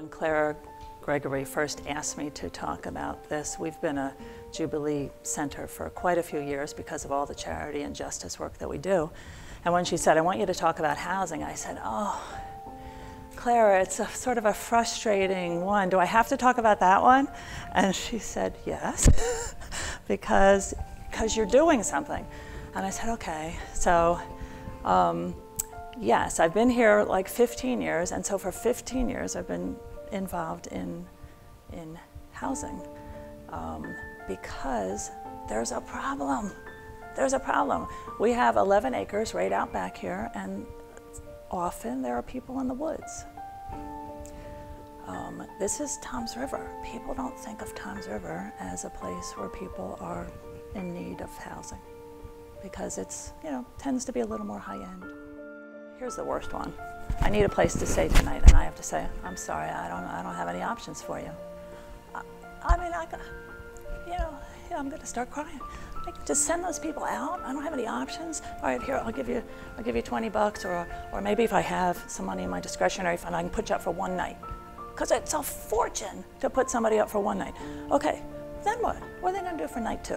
When Clara Gregory first asked me to talk about this, we've been a Jubilee Center for quite a few years because of all the charity and justice work that we do. And when she said, I want you to talk about housing, I said, oh, Clara, it's a sort of a frustrating one. Do I have to talk about that one? And she said, yes, because you're doing something. And I said, okay. So, yes, I've been here like 15 years, and so for 15 years I've been involved in housing because there's a problem. There's a problem. We have 11 acres right out back here, and often there are people in the woods. This is Toms River. People don't think of Toms River as a place where people are in need of housing because it's, tends to be a little more high-end. Here's the worst one. I need a place to stay tonight, and I have to say, I'm sorry, I don't have any options for you. I'm going to start crying. Just send those people out. I don't have any options. All right, here, I'll give you $20, or maybe if I have some money in my discretionary fund, I can put you up for one night. Because it's a fortune to put somebody up for one night. Okay, then what? What are they going to do for night two?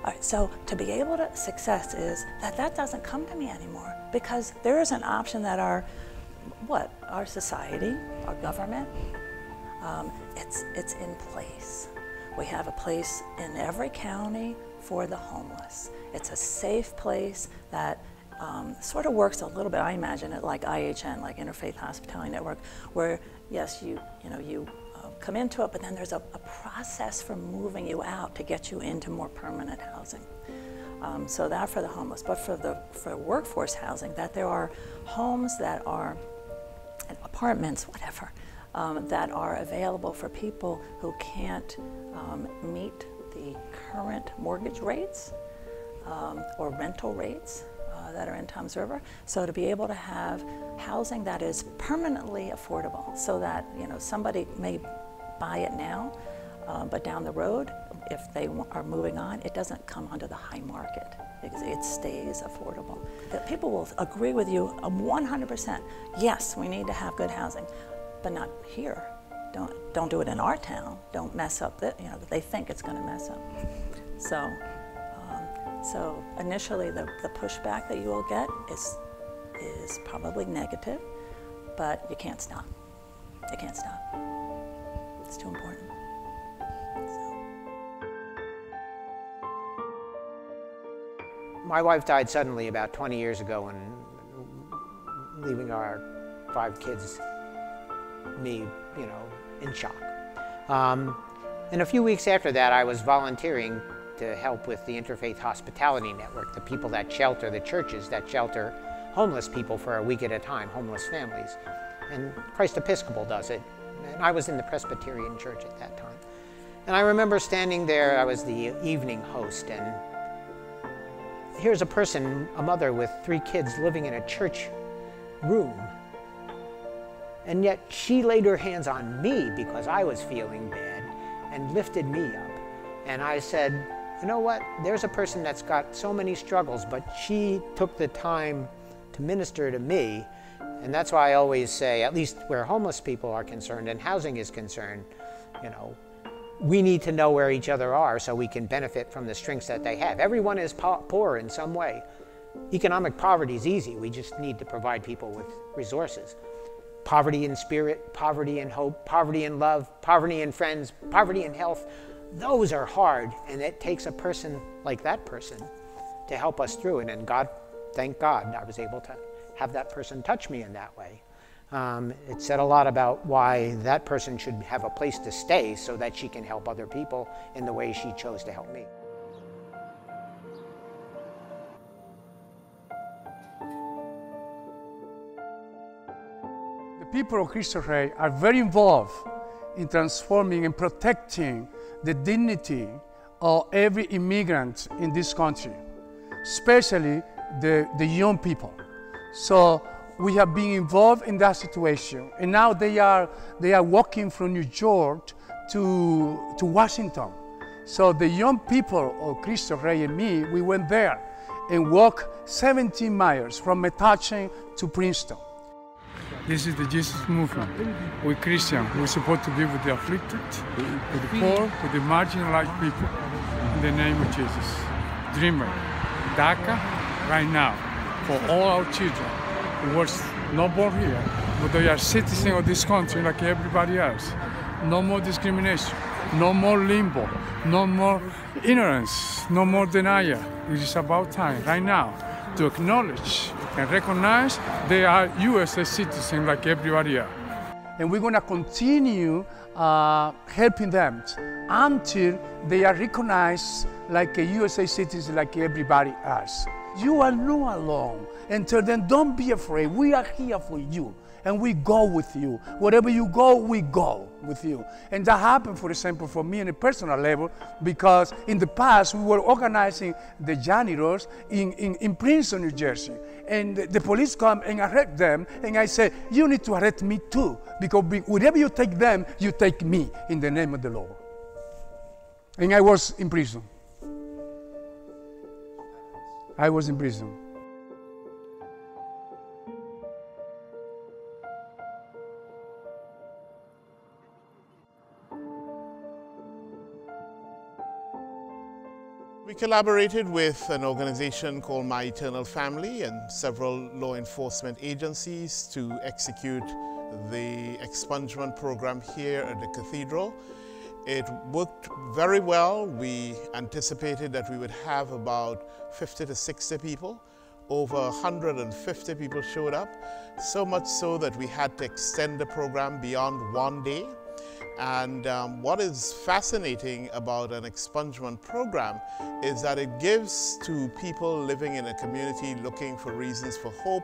All right, so to be able to, success is that doesn't come to me anymore because there is an option that our society, our government, it's in place. We have a place in every county for the homeless. It's a safe place that sort of works a little bit, I imagine it like IHN, like Interfaith Hospitality Network, where yes, you come into it, but then there's a process for moving you out to get you into more permanent housing. So that for the homeless, but for workforce housing, that there are homes that are, apartments, whatever, that are available for people who can't meet the current mortgage rates or rental rates that are in Toms River. So to be able to have housing that is permanently affordable so that somebody may buy it now, but down the road, if they are moving on, it doesn't come onto the high market. It stays affordable. That people will agree with you 100%. Yes, we need to have good housing, but not here. Don't do it in our town. Don't mess up that they think it's going to mess up. So initially, the pushback that you will get is probably negative, but you can't stop. You can't stop. It's too important. My wife died suddenly about 20 years ago, and leaving our 5 kids, me, in shock. And a few weeks after that, I was volunteering to help with the Interfaith Hospitality Network, the people that shelter, the churches that shelter homeless people for a week at a time, homeless families. And Christ Episcopal does it. And I was in the Presbyterian church at that time. And I remember standing there, I was the evening host, and here's a person, a mother with 3 kids living in a church room. And yet she laid her hands on me because I was feeling bad and lifted me up. And I said, you know what, there's a person that's got so many struggles, but she took the time to minister to me. And that's why I always say, at least where homeless people are concerned and housing is concerned, we need to know where each other are so we can benefit from the strengths that they have. Everyone is poor in some way. Economic poverty is easy. We just need to provide people with resources. Poverty in spirit, poverty in hope, poverty in love, poverty in friends, poverty in health. Those are hard, and it takes a person like that person to help us through it. And God, thank God, I was able to have that person touch me in that way. It said a lot about why that person should have a place to stay so that she can help other people in the way she chose to help me. The people of Cristo Rey are very involved in transforming and protecting the dignity of every immigrant in this country, especially the young people. So we have been involved in that situation, and now they are walking from New York to Washington. So the young people of Cristo Rey and me, we went there and walked 17 miles from Metuchen to Princeton. This is the Jesus movement. We Christians, we're supposed to be with the afflicted, with the poor, with the marginalized people. In the name of Jesus. Dreamer, DACA, right now, for all our children who were not born here, but they are citizens of this country like everybody else. No more discrimination, no more limbo, no more ignorance, no more denial. It is about time, right now, to acknowledge and recognize they are U.S. citizens like everybody else. And we're going to continue helping them until they are recognized like a USA citizen like everybody else. You are not alone. And tell them, don't be afraid. We are here for you. And we go with you. Wherever you go, we go with you. And that happened, for example, for me on a personal level, because in the past, we were organizing the janitors in Princeton, New Jersey. And the police come and arrest them. And I said, you need to arrest me too, because wherever you take them, you take me in the name of the Lord. And I was in prison. I was in prison. We collaborated with an organization called My Eternal Family and several law enforcement agencies to execute the expungement program here at the cathedral. It worked very well. We anticipated that we would have about 50 to 60 people. Over 150 people showed up, so much so that we had to extend the program beyond one day. And what is fascinating about an expungement program is that it gives to people living in a community looking for reasons for hope,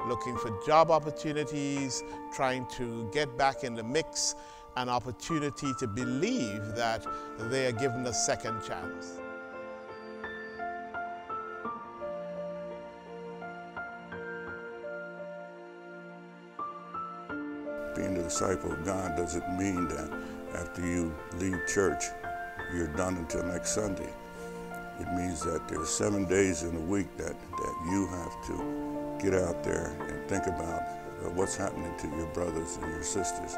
looking for job opportunities, trying to get back in the mix, an opportunity to believe that they are given a second chance. Being a disciple of God doesn't mean that after you leave church, you're done until next Sunday. It means that there's 7 days in a week that you have to get out there and think about what's happening to your brothers and your sisters.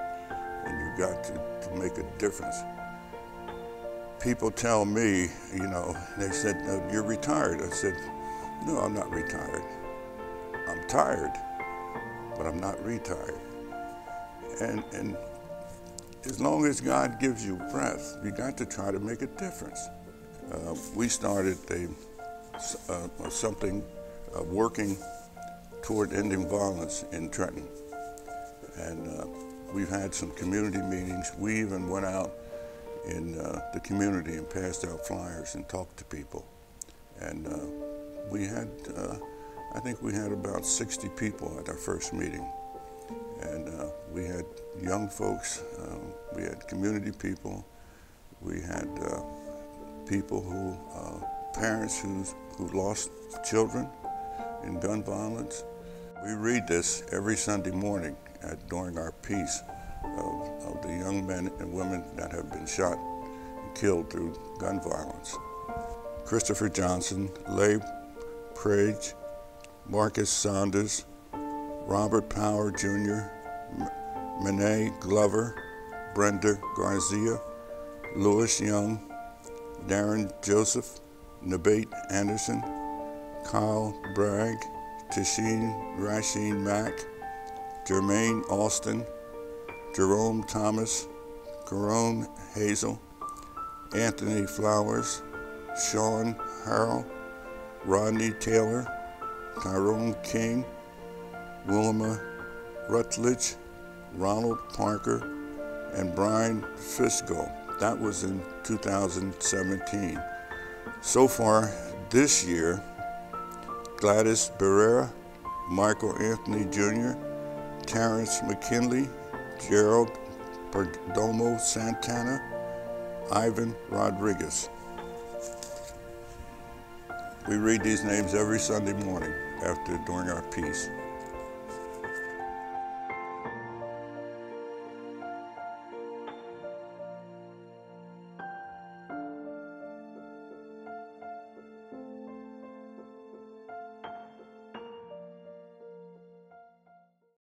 And you've got to make a difference. People tell me, you know, they said, you're retired. I said, no, I'm not retired. I'm tired, but I'm not retired. And as long as God gives you breath, you got to try to make a difference. We started something working toward ending violence in Trenton. And we've had some community meetings. We even went out in the community and passed out flyers and talked to people. And we had, I think we had about 60 people at our first meeting. And we had young folks, we had community people, we had people who, parents who lost children in gun violence. We read this every Sunday morning during our peace of the young men and women that have been shot and killed through gun violence. Christopher Johnson, Leigh Prage, Marcus Saunders, Robert Power Jr., Mene Glover, Brenda Garcia, Louis Young, Darren Joseph, Nabate Anderson, Kyle Bragg, Tasheen Rasheen Mack, Jermaine Austin, Jerome Thomas, Corone Hazel, Anthony Flowers, Sean Harrell, Rodney Taylor, Tyrone King, Wilma Rutledge, Ronald Parker, and Brian Fisco. That was in 2017. So far this year, Gladys Barrera, Michael Anthony Jr., Terrence McKinley, Gerald Perdomo Santana, Ivan Rodriguez. We read these names every Sunday morning during our peace.